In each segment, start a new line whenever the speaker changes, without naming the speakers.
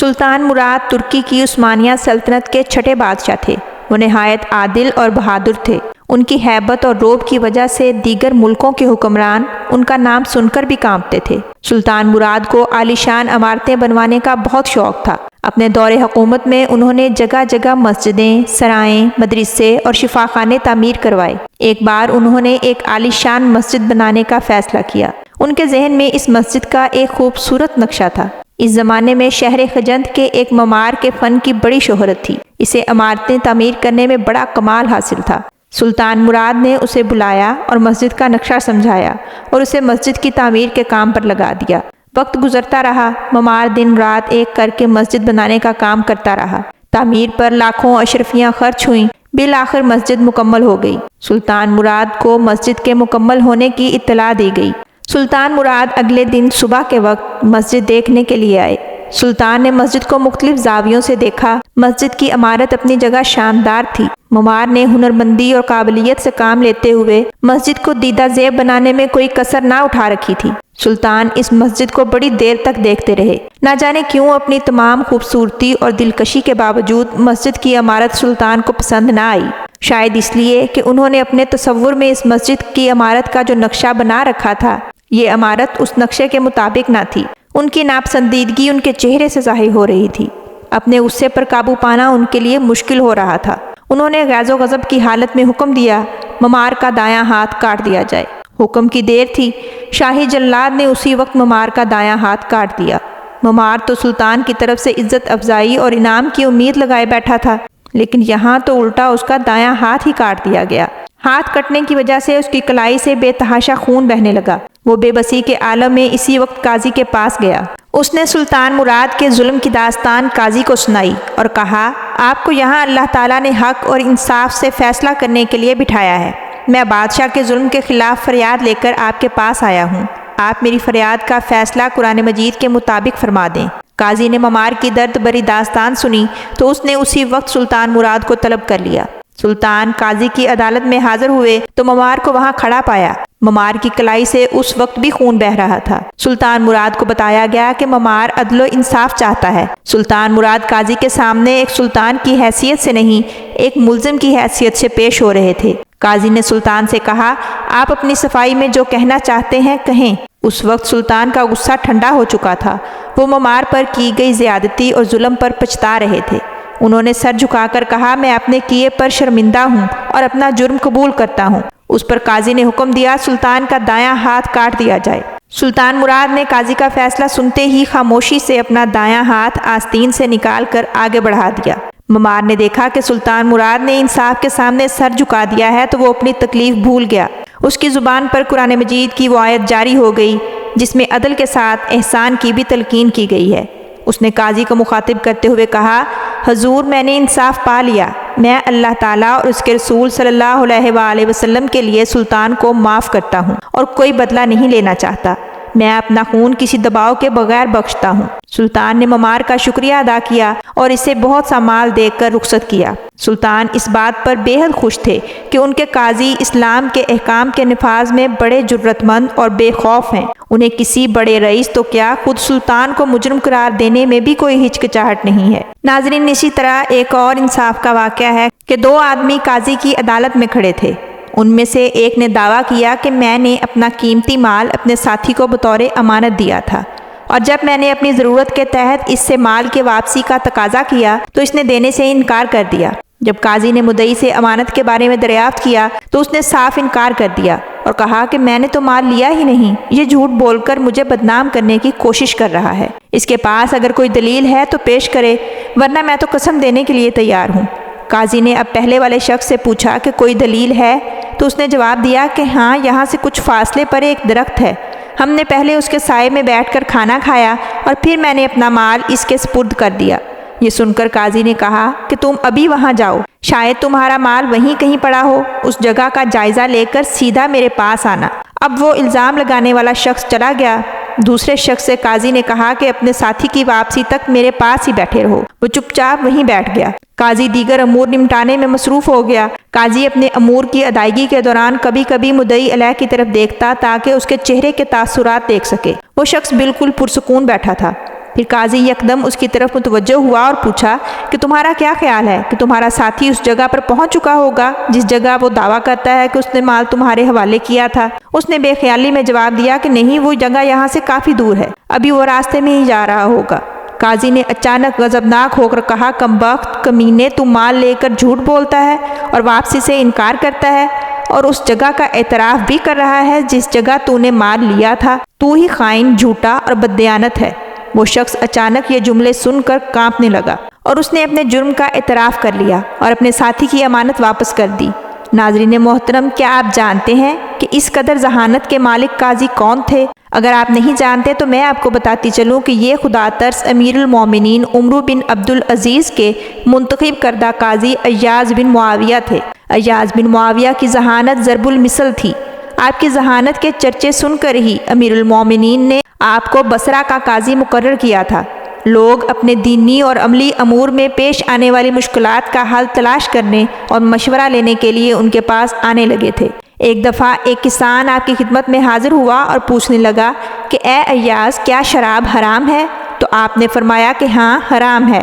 سلطان مراد ترکی کی عثمانیہ سلطنت کے چھٹے بادشاہ تھے۔ وہ نہایت عادل اور بہادر تھے۔ ان کی ہیبت اور رعب کی وجہ سے دیگر ملکوں کے حکمران ان کا نام سن کر بھی کانپتے تھے۔ سلطان مراد کو عالیشان عمارتیں بنوانے کا بہت شوق تھا۔ اپنے دور حکومت میں انہوں نے جگہ جگہ مسجدیں، سرائیں، مدرسے اور شفاخانے تعمیر کروائے۔ ایک بار انہوں نے ایک عالیشان مسجد بنانے کا فیصلہ کیا۔ ان کے ذہن میں اس مسجد کا ایک خوبصورت نقشہ تھا۔ اس زمانے میں شہر خجند کے ایک معمار کے فن کی بڑی شہرت تھی۔ اسے عمارتیں تعمیر کرنے میں بڑا کمال حاصل تھا۔ سلطان مراد نے اسے بلایا اور مسجد کا نقشہ سمجھایا اور اسے مسجد کی تعمیر کے کام پر لگا دیا۔ وقت گزرتا رہا، معمار دن رات ایک کر کے مسجد بنانے کا کام کرتا رہا۔ تعمیر پر لاکھوں اشرفیاں خرچ ہوئیں۔ بالآخر مسجد مکمل ہو گئی۔ سلطان مراد کو مسجد کے مکمل ہونے کی اطلاع دی گئی۔ سلطان مراد اگلے دن صبح کے وقت مسجد دیکھنے کے لیے آئے۔ سلطان نے مسجد کو مختلف زاویوں سے دیکھا۔ مسجد کی عمارت اپنی جگہ شاندار تھی۔ معمار نے ہنرمندی اور قابلیت سے کام لیتے ہوئے مسجد کو دیدہ زیب بنانے میں کوئی کسر نہ اٹھا رکھی تھی۔ سلطان اس مسجد کو بڑی دیر تک دیکھتے رہے۔ نہ جانے کیوں اپنی تمام خوبصورتی اور دلکشی کے باوجود مسجد کی عمارت سلطان کو پسند نہ آئی۔ شاید اس لیے کہ انہوں نے اپنے تصور میں اس مسجد کی عمارت کا جو نقشہ بنا رکھا تھا، یہ عمارت اس نقشے کے مطابق نہ تھی۔ ان کی ناپسندیدگی ان کے چہرے سے ظاہر ہو رہی تھی۔ اپنے غصے پر قابو پانا ان کے لیے مشکل ہو رہا تھا۔ انہوں نے غیظ و غضب کی حالت میں حکم دیا، معمار کا دایاں ہاتھ کاٹ دیا جائے۔ حکم کی دیر تھی، شاہی جلاد نے اسی وقت معمار کا دایاں ہاتھ کاٹ دیا۔ معمار تو سلطان کی طرف سے عزت افزائی اور انعام کی امید لگائے بیٹھا تھا، لیکن یہاں تو الٹا اس کا دایاں ہاتھ ہی کاٹ دیا گیا۔ ہاتھ کٹنے کی وجہ سے اس کی کلائی سے بے تحاشا خون بہنے لگا۔ وہ بے بسی کے عالم میں اسی وقت قاضی کے پاس گیا۔ اس نے سلطان مراد کے ظلم کی داستان قاضی کو سنائی اور کہا، آپ کو یہاں اللہ تعالیٰ نے حق اور انصاف سے فیصلہ کرنے کے لیے بٹھایا ہے۔ میں بادشاہ کے ظلم کے خلاف فریاد لے کر آپ کے پاس آیا ہوں۔ آپ میری فریاد کا فیصلہ قرآن مجید کے مطابق فرما دیں۔ قاضی نے معمار کی درد بری داستان سنی تو اس نے اسی وقت سلطان مراد کو طلب کر لیا۔ سلطان قاضی کی عدالت میں حاضر ہوئے تو معمار کو وہاں کھڑا پایا۔ معمار کی کلائی سے اس وقت بھی خون بہہ رہا تھا۔ سلطان مراد کو بتایا گیا کہ معمار عدل و انصاف چاہتا ہے۔ سلطان مراد قاضی کے سامنے ایک سلطان کی حیثیت سے نہیں، ایک ملزم کی حیثیت سے پیش ہو رہے تھے۔ قاضی نے سلطان سے کہا، آپ اپنی صفائی میں جو کہنا چاہتے ہیں کہیں۔ اس وقت سلطان کا غصہ ٹھنڈا ہو چکا تھا۔ وہ معمار پر کی گئی زیادتی اور ظلم پر پچھتا رہے تھے۔ انہوں نے سر جھکا کر کہا، میں اپنے کیے پر شرمندہ ہوں اور اپنا جرم قبول کرتا ہوں۔ اس پر قاضی نے حکم دیا، سلطان کا دایاں ہاتھ کاٹ دیا جائے۔ سلطان مراد نے قاضی کا فیصلہ سنتے ہی خاموشی سے اپنا دایاں ہاتھ آستین سے نکال کر آگے بڑھا دیا۔ معمار نے دیکھا کہ سلطان مراد نے انصاف کے سامنے سر جھکا دیا ہے تو وہ اپنی تکلیف بھول گیا۔ اس کی زبان پر قرآن مجید کی وہ آیت جاری ہو گئی جس میں عدل کے ساتھ احسان کی بھی تلقین کی گئی ہے۔ اس نے قاضی کو مخاطب کرتے ہوئے کہا، حضور میں نے انصاف پا لیا۔ میں اللہ تعالیٰ اور اس کے رسول صلی اللہ علیہ وآلہ وسلم کے لیے سلطان کو معاف کرتا ہوں اور کوئی بدلہ نہیں لینا چاہتا۔ میں اپنا خون کسی دباؤ کے بغیر بخشتا ہوں۔ سلطان نے معمار کا شکریہ ادا کیا اور اسے بہت سا مال دے کر رخصت کیا۔ سلطان اس بات پر بے حد خوش تھے کہ ان کے قاضی اسلام کے احکام کے نفاذ میں بڑے جرأت مند اور بے خوف ہیں۔ انہیں کسی بڑے رئیس تو کیا، خود سلطان کو مجرم قرار دینے میں بھی کوئی ہچکچاہٹ نہیں ہے۔ ناظرین، اسی طرح ایک اور انصاف کا واقعہ ہے کہ دو آدمی قاضی کی عدالت میں کھڑے تھے۔ ان میں سے ایک نے دعویٰ کیا کہ میں نے اپنا قیمتی مال اپنے ساتھی کو بطور امانت دیا تھا، اور جب میں نے اپنی ضرورت کے تحت اس سے مال کے واپسی کا تقاضا کیا تو اس نے دینے سے انکار کر دیا۔ جب قاضی نے مدعی سے امانت کے بارے میں دریافت کیا تو اس نے صاف انکار کر دیا اور کہا کہ میں نے تو مال لیا ہی نہیں، یہ جھوٹ بول کر مجھے بدنام کرنے کی کوشش کر رہا ہے۔ اس کے پاس اگر کوئی دلیل ہے تو پیش کرے، ورنہ میں تو قسم دینے کے لیے تیار ہوں۔ قاضی نے اب پہلے والے شخص سے پوچھا کہ کوئی دلیل ہے تو اس نے جواب دیا کہ ہاں، یہاں سے کچھ فاصلے پر ایک درخت ہے، ہم نے پہلے اس کے سائے میں بیٹھ کر کھانا کھایا اور پھر میں نے اپنا مال اس کے سپرد کر دیا۔ یہ سن کر قاضی نے کہا کہ تم ابھی وہاں جاؤ، شاید تمہارا مال وہیں کہیں پڑا ہو، اس جگہ کا جائزہ لے کر سیدھا میرے پاس آنا۔ اب وہ الزام لگانے والا شخص چلا گیا۔ دوسرے شخص سے قاضی نے کہا کہ اپنے ساتھی کی واپسی تک میرے پاس ہی بیٹھے رہو۔ وہ چپ چاپ وہیں بیٹھ گیا۔ قاضی دیگر امور نمٹانے میں مصروف ہو گیا۔ قاضی اپنے امور کی ادائیگی کے دوران کبھی کبھی مدعی علیہ کی طرف دیکھتا تاکہ اس کے چہرے کے تاثرات دیکھ سکے۔ وہ شخص بالکل پرسکون بیٹھا تھا۔ پھر قاضی یکدم اس کی طرف متوجہ ہوا اور پوچھا کہ تمہارا کیا خیال ہے کہ تمہارا ساتھی اس جگہ پر پہنچ چکا ہوگا جس جگہ وہ دعویٰ کرتا ہے کہ اس نے مال تمہارے حوالے کیا تھا؟ اس نے بے خیالی میں جواب دیا کہ نہیں، وہ جگہ یہاں سے کافی دور ہے، ابھی وہ راستے میں ہی جا رہا ہوگا۔ قاضی نے اچانک غضبناک ہو کر کہا، کم بخت کمینے، تو مال لے کر جھوٹ بولتا ہے اور واپسی سے انکار کرتا ہے اور اس جگہ کا اعتراف بھی کر رہا ہے جس جگہ تو نے مال لیا تھا۔ تو ہی خائن، جھوٹا اور بددیانت ہے۔ وہ شخص اچانک یہ جملے سن کر کانپنے لگا اور اس نے اپنے جرم کا اعتراف کر لیا اور اپنے ساتھی کی امانت واپس کر دی۔ ناظرین محترم، کیا آپ جانتے ہیں کہ اس قدر ذہانت کے مالک قاضی کون تھے؟ اگر آپ نہیں جانتے تو میں آپ کو بتاتی چلوں کہ یہ خدا ترس امیر المومنین عمرو بن عبدالعزیز کے منتخب کردہ قاضی ایاز بن معاویہ تھے۔ ایاز بن معاویہ کی ذہانت ضرب المثل تھی۔ آپ کی ذہانت کے چرچے سن کر ہی امیر المومنین نے آپ کو بصرہ کا قاضی مقرر کیا تھا۔ لوگ اپنے دینی اور عملی امور میں پیش آنے والی مشکلات کا حل تلاش کرنے اور مشورہ لینے کے لیے ان کے پاس آنے لگے تھے۔ ایک دفعہ ایک کسان آپ کی خدمت میں حاضر ہوا اور پوچھنے لگا کہ اے ایاز، کیا شراب حرام ہے؟ تو آپ نے فرمایا کہ ہاں، حرام ہے۔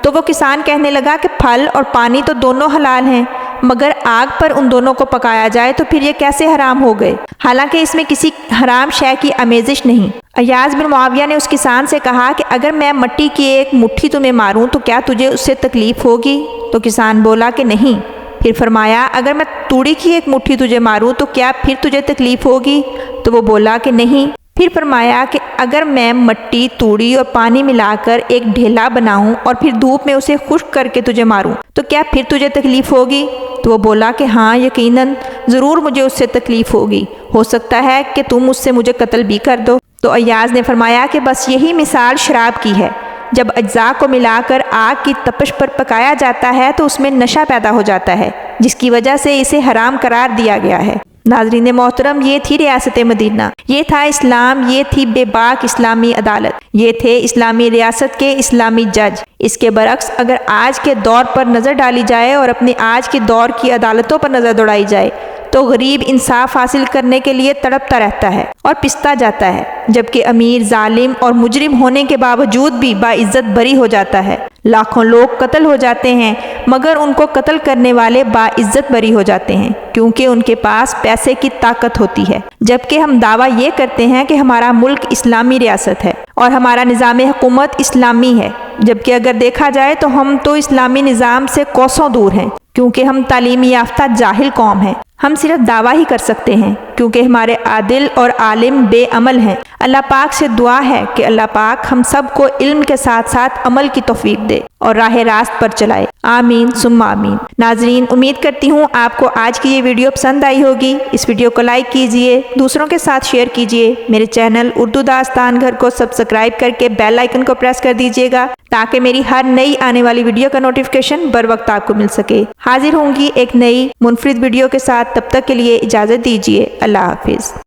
تو وہ کسان کہنے لگا کہ پھل اور پانی تو دونوں حلال ہیں، مگر آگ پر ان دونوں کو پکایا جائے تو پھر یہ کیسے حرام ہو گئے، حالانکہ اس میں کسی حرام شے کی آمیزش نہیں۔ ایاز بن معاویہ نے اس کسان سے کہا کہ اگر میں مٹی کی ایک مٹھی تمہیں ماروں تو کیا تجھے اس سے تکلیف ہوگی؟ تو کسان بولا کہ نہیں۔ پھر فرمایا، اگر میں توڑی کی ایک مٹھی تجھے ماروں تو کیا پھر تجھے تکلیف ہوگی؟ تو وہ بولا کہ نہیں۔ پھر فرمایا کہ اگر میں مٹی، توڑی اور پانی ملا کر ایک ڈھیلا بناؤں اور پھر دھوپ میں اسے خشک کر کے تجھے ماروں تو کیا پھر تجھے تکلیف ہوگی؟ تو وہ بولا کہ ہاں، یقیناً ضرور مجھے اس سے تکلیف ہوگی، ہو سکتا ہے کہ تم اس سے مجھے قتل بھی کر دو۔ تو ایاز نے فرمایا کہ بس یہی مثال شراب کی ہے۔ جب اجزاء کو ملا کر آگ کی تپش پر پکایا جاتا ہے تو اس میں نشہ پیدا ہو جاتا ہے، جس کی وجہ سے اسے حرام قرار دیا گیا ہے۔ ناظرین محترم، یہ تھی ریاست مدینہ، یہ تھا اسلام، یہ تھی بے باک اسلامی عدالت، یہ تھے اسلامی ریاست کے اسلامی جج۔ اس کے برعکس اگر آج کے دور پر نظر ڈالی جائے اور اپنے آج کے دور کی عدالتوں پر نظر دوڑائی جائے تو غریب انصاف حاصل کرنے کے لیے تڑپتا رہتا ہے اور پستا جاتا ہے، جبکہ امیر ظالم اور مجرم ہونے کے باوجود بھی باعزت بری ہو جاتا ہے۔ لاکھوں لوگ قتل ہو جاتے ہیں مگر ان کو قتل کرنے والے باعزت بری ہو جاتے ہیں کیونکہ ان کے پاس پیسے کی طاقت ہوتی ہے، جبکہ ہم دعویٰ یہ کرتے ہیں کہ ہمارا ملک اسلامی ریاست ہے اور ہمارا نظام حکومت اسلامی ہے، جبکہ اگر دیکھا جائے تو ہم تو اسلامی نظام سے کوسوں دور ہیں کیونکہ ہم تعلیمی یافتہ جاہل قوم ہیں۔ ہم صرف دعویٰ ہی کر سکتے ہیں کیونکہ ہمارے عادل اور عالم بے عمل ہیں۔ اللہ پاک سے دعا ہے کہ اللہ پاک ہم سب کو علم کے ساتھ ساتھ عمل کی توفیق دے اور راہ راست پر چلائے، آمین ثم آمین۔ ناظرین، امید کرتی ہوں آپ کو آج کی یہ ویڈیو پسند آئی ہوگی۔ اس ویڈیو کو لائک کیجئے، دوسروں کے ساتھ شیئر کیجئے، میرے چینل اردو داستان گھر کو سبسکرائب کر کے بیل آئیکن کو پریس کر دیجئے گا تاکہ میری ہر نئی آنے والی ویڈیو کا نوٹیفیکیشن بر وقت آپ کو مل سکے۔ حاضر ہوں گی ایک نئی منفرد ویڈیو کے ساتھ، تب تک کے لیے اجازت دیجیے۔ اللہ حافظ۔